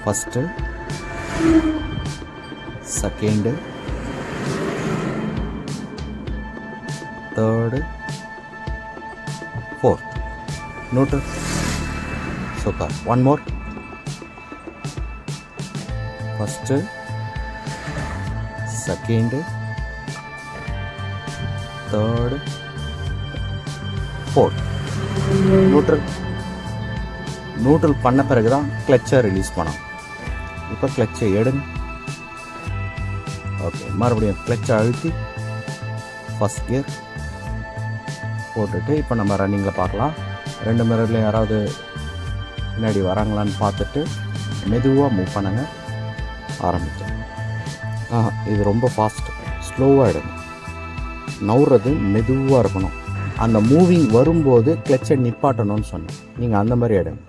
First, second, third, fourth. Neutral. Super. One more. First, second, third, fourth. Neutral. Neutral பண்ண பிறகு தான் கிளச்சை release பண்ணணும். இப்போ கிளச்சை எடுங்க. ஓகே, மறுபடியும் கிளச்சை அழுத்தி ஃபஸ்ட் கியர் போட்டுட்டு இப்போ நம்ம ரன்னிங்கில் பார்க்கலாம். 2 மிரர்லையும் யாராவது பின்னாடி வராங்களான்னு பார்த்துட்டு மெதுவாக மூவ் பண்ணுங்க. ஆரம்பிச்சோம். இது ரொம்ப ஃபாஸ்ட்டு. ஸ்லோவாக எடுங்க. நவுறது மெதுவாக இருக்கணும். அந்த மூவிங் வரும்போது கிளச்சை நிப்பாட்டணும்னு சொன்னேன். நீங்கள் அந்த மாதிரி எடுங்க.